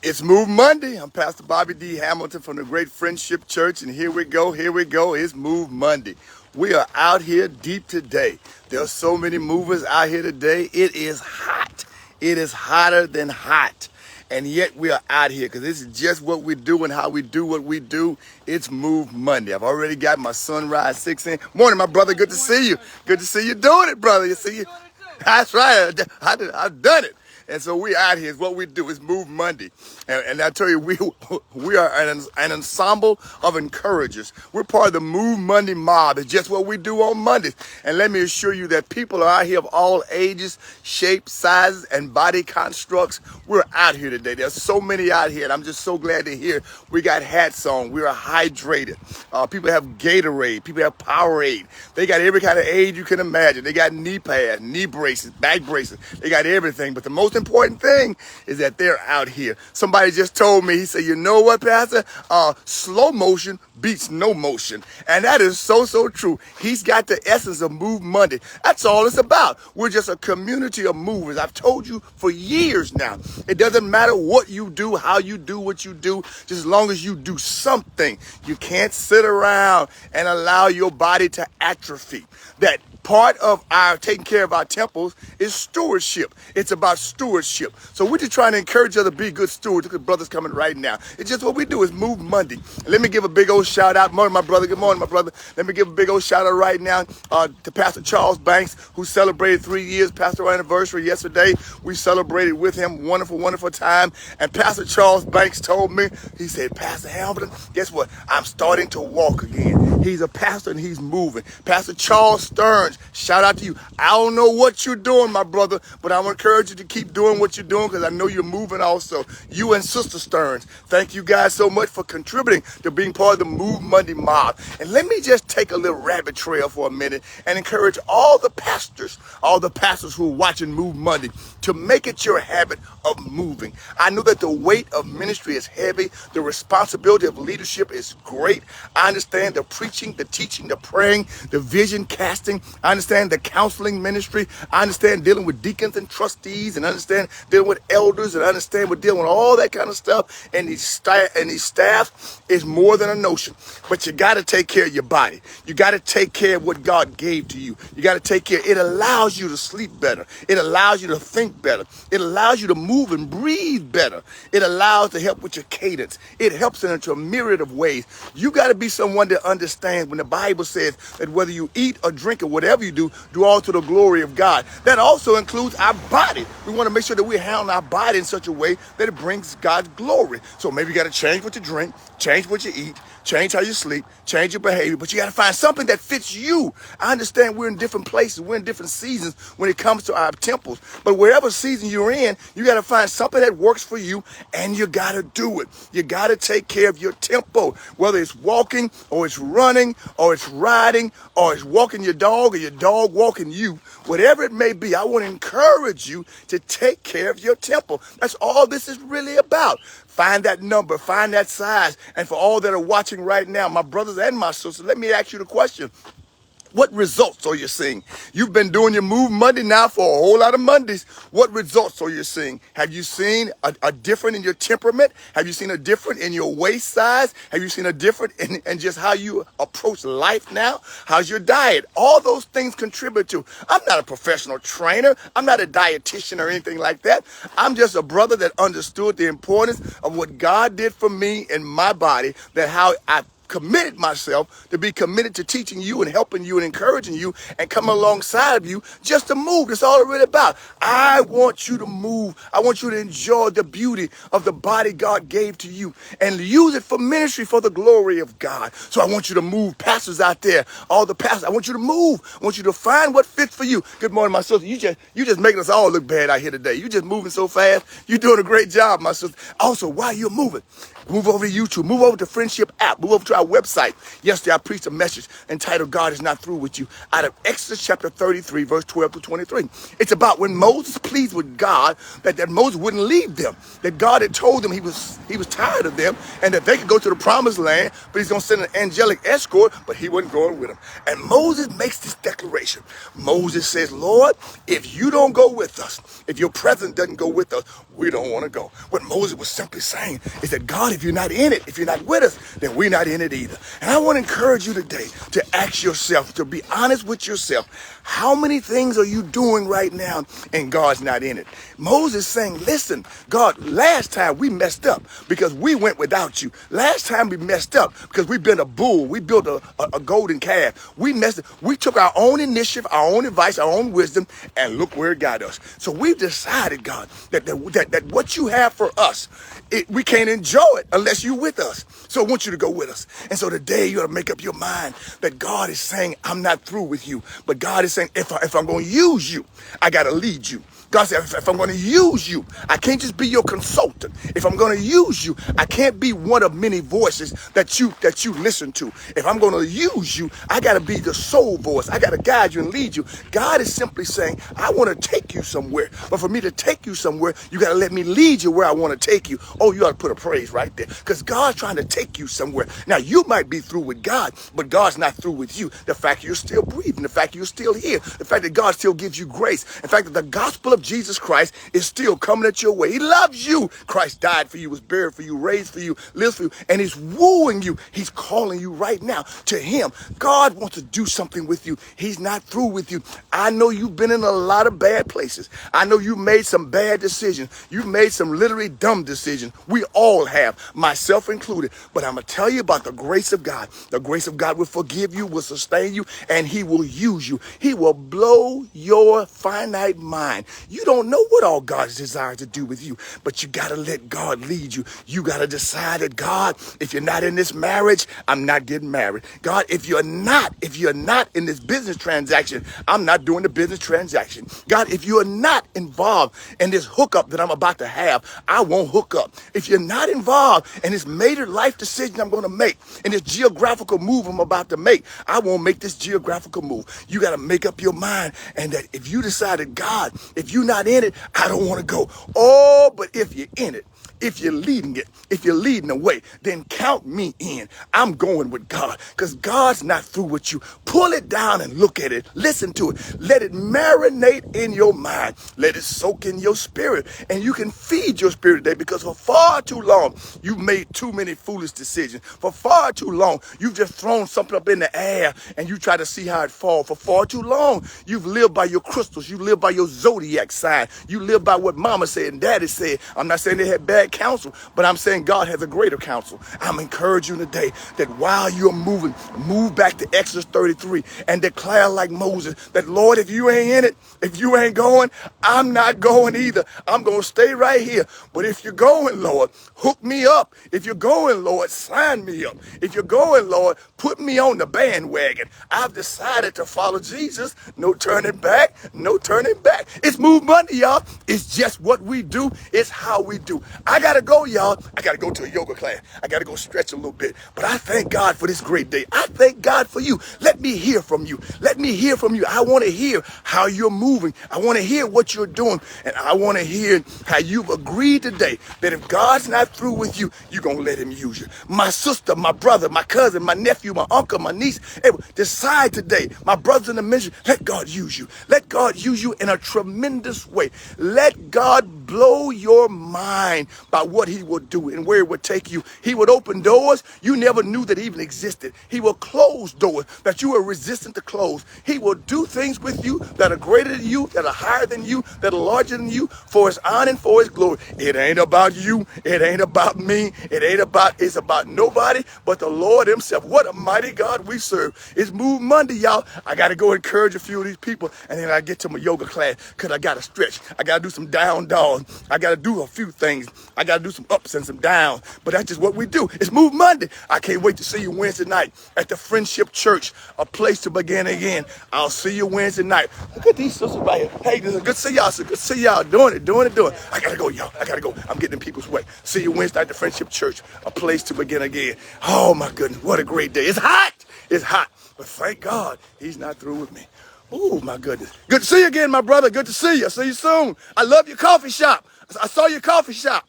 It's Move Monday. I'm Pastor Bobby D. Hamilton from the Great Friendship Church, and here we go, here we go. It's Move Monday. We are out here deep today. There are so many movers out here today. It is hot. It is hotter than hot. And yet we are out here because this is just what we do and how we do what we do. It's Move Monday. I've already got my Sunrise 6 in. Morning, my brother. Good to see you. Good to see you doing it, brother. You see you. That's right. I've done it. And so we out here is what we do. It's Move Monday. And I tell you, we are an ensemble of encouragers. We're part of the Move Monday mob. It's just what we do on Mondays. And let me assure you that people are out here of all ages, shapes, sizes, and body constructs. We're out here today. There's so many out here, and I'm just so glad to hear we got hats on. We are hydrated. People have Gatorade. People have Powerade. They got every kind of aid you can imagine. They got knee pads, knee braces, back braces. They got everything. But the most important thing is that they're out here. Somebody just told me, he said, you know what, Pastor? Slow motion beats no motion. And that is so true. He's got the essence of Move Monday. That's all it's about. We're just a community of movers. I've told you for years now. It doesn't matter what you do, how you do what you do, just as long as you do something. You can't sit around and allow your body to atrophy. That part of our taking care of our temples is stewardship. It's about stewardship. So we're just trying to encourage you to be good stewards. Look at brothers coming right now. It's just what we do is Move Monday. Let me give a big old shout out. Morning, my brother. Good morning, my brother. Let me give a big old shout out right now to Pastor Charles Banks, who celebrated 3 years pastoral anniversary yesterday. We celebrated with him. Wonderful time. And Pastor Charles Banks told me, he said, Pastor Hamilton, guess what? I'm starting to walk again. He's a pastor and he's moving. Pastor Charles Stearns, shout out to you. I don't know what you're doing, my brother, but I want to encourage you to keep doing what you're doing because I know you're moving also. You and Sister Stearns, thank you guys so much for contributing to being part of the Move Monday mob. And let me just take a little rabbit trail for a minute and encourage all the pastors who are watching Move Monday to make it your habit of moving. I know that the weight of ministry is heavy. The responsibility of leadership is great. I understand the preaching, the teaching, the praying, the vision casting. I understand the counseling ministry. I understand dealing with deacons and trustees, and understand dealing with elders, and understand we're dealing with all that kind of stuff. And these staff is more than a notion. But you got to take care of your body. You got to take care of what God gave to you. You got to take care. It allows you to sleep better. It allows you to think better. It allows you to move and breathe better. It allows to help with your cadence. It helps in a myriad of ways. You got to be someone that understands when the Bible says that whether you eat or drink or whatever you do all to the glory of God. That also includes our body. We want to make sure that we handle our body in such a way that it brings God's glory. So maybe you got to change what you drink, change what you eat, change how you sleep, change your behavior, but you got to find something that fits you. I understand we're in different places, we're in different seasons when it comes to our temples, but wherever season you're in, you got to find something that works for you, and you got to do it. You got to take care of your tempo, whether it's walking or it's running or it's riding or it's walking your dog or your dog walking you, whatever it may be. I want to encourage you to take care of your temple. That's all this is really about. Find that number, find that size. And for all that are watching right now, my brothers and my sisters, let me ask you the question. What results are you seeing? You've been doing your Move Monday now for a whole lot of Mondays. What results are you seeing? Have you seen a difference in your temperament? Have you seen a difference in your waist size? Have you seen a difference in just how you approach life now? How's your diet? All those things contribute to. I'm not a professional trainer. I'm not a dietitian or anything like that. I'm just a brother that understood the importance of what God did for me in my body, that how I committed myself to be committed to teaching you and helping you and encouraging you and coming alongside of you just to move. That's all it's really about. I want you to move. I want you to enjoy the beauty of the body God gave to you and use it for ministry for the glory of God. So I want you to move. Pastors out there, all the pastors, I want you to move. I want you to find what fits for you. Good morning, my sister. You just making us all look bad out here today. You just moving so fast. You're doing a great job, my sister. Also, while you're moving, move over to YouTube, move over to Friendship app, move over to our website. Yesterday, I preached a message entitled God is Not Through With You out of Exodus chapter 33, verse 12 to 23. It's about when Moses pleaded with God that Moses wouldn't leave them, that God had told them he was tired of them and that they could go to the promised land, but he's going to send an angelic escort, but he wasn't going with them. And Moses makes this declaration. Moses says, Lord, if you don't go with us, if your presence doesn't go with us, we don't want to go. What Moses was simply saying is that, God, if you're not in it, if you're not with us, then we're not in it either. And I want to encourage you today to ask yourself, to be honest with yourself. How many things are you doing right now and God's not in it? Moses saying, listen, God, last time we messed up because we went without you. Last time we messed up because we built a bull. We built a golden calf. We messed up. We took our own initiative, our own advice, our own wisdom, and look where it got us. So we've decided, God, that what you have for us, we can't enjoy it unless you're with us. So I want you to go with us. And so today you got to make up your mind that God is saying, I'm not through with you. But God is saying, if I'm going to use you, I got to lead you. God said, if I'm going to use you, I can't just be your consultant. If I'm going to use you, I can't be one of many voices that you listen to. If I'm going to use you, I got to be the sole voice. I got to guide you and lead you. God is simply saying, I want to take you somewhere. But for me to take you somewhere, you got to let me lead you where I want to take you. Oh, you ought to put a praise right there. Because God's trying to take you somewhere. Now, you might be through with God, but God's not through with you. The fact you're still breathing, the fact you're still here, the fact that God still gives you grace, the fact that the gospel of Jesus Christ is still coming at your way. He loves you. Christ died for you, was buried for you, raised for you, lives for you, and he's wooing you. He's calling you right now to him. God wants to do something with you. He's not through with you. I know you've been in a lot of bad places. I know you made some bad decisions. You made some literally dumb decisions. We all have, myself included. But I'm going to tell you about the grace of God. The grace of God will forgive you, will sustain you, and he will use you. He will blow your finite mind. You don't know what all God desires to do with you, but you got to let God lead you. You got to decide that, God, if you're not in this marriage, I'm not getting married. God, if you're not in this business transaction, I'm not doing the business transaction. God, if you're not involved in this hookup that I'm about to have, I won't hook up. If you're not involved in this major life decision I'm going to make, in this geographical move I'm about to make, I won't make this geographical move. You got to make up your mind, and that if you decided, God, if you're not in it, I don't want to go. Oh, but if you're in it, if you're leading it, if you're leading the way, then count me in. I'm going with God because God's not through with you. Pull it down and look at it. Listen to it. Let it marinate in your mind. Let it soak in your spirit. And you can feed your spirit today, because for far too long, you've made too many foolish decisions. For far too long, you've just thrown something up in the air and you try to see how it falls. For far too long, you've lived by your crystals. You live by your zodiac sign. You live by what mama said and daddy said. I'm not saying they had bad counsel, but I'm saying God has a greater counsel. I'm encouraging you today that while you're moving, move back to Exodus 33 and declare like Moses that, Lord, if you ain't in it, if you ain't going, I'm not going either. I'm going to stay right here. But if you're going, Lord, hook me up. If you're going, Lord, sign me up. If you're going, Lord, put me on the bandwagon. I've decided to follow Jesus. No turning back, no turning back. It's Move Monday, y'all. It's just what we do. It's how we do. I got to go, y'all. I got to go to a yoga class. I got to go stretch a little bit. But I thank God for this great day. I thank God for you. Let me hear from you. Let me hear from you. I want to hear how you're moving. I want to hear what you're doing. And I want to hear how you've agreed today that if God's not through with you, you're going to let him use you. My sister, my brother, my cousin, my nephew, my uncle, my niece, hey, decide today, my brothers in the ministry, let God use you. Let God use you in a tremendous way. Let God blow your mind by what he will do and where it would take you. He would open doors you never knew that even existed. He will close doors that you were resistant to close. He will do things with you that are greater than you, that are higher than you, that are larger than you, for his honor and for his glory. It ain't about you. It ain't about me. It's about nobody but the Lord himself. What a mighty God we serve. It's Move Monday, y'all. I got to go encourage a few of these people, and then I get to my yoga class because I got to stretch. I got to do some down dogs. I got to do a few things. I got to do some ups and some downs, but that's just what we do. It's Move Monday. I can't wait to see you Wednesday night at the Friendship Church, a place to begin again. I'll see you Wednesday night. Look at these sisters right here. Hey, good to see y'all. So good to see y'all doing it. I got to go, y'all. I got to go. I'm getting in people's way. See you Wednesday night at the Friendship Church, a place to begin again. Oh, my goodness. What a great day. It's hot. It's hot. But thank God he's not through with me. Oh, my goodness. Good to see you again, my brother. Good to see you. I'll see you soon. I love your coffee shop. I saw your coffee shop.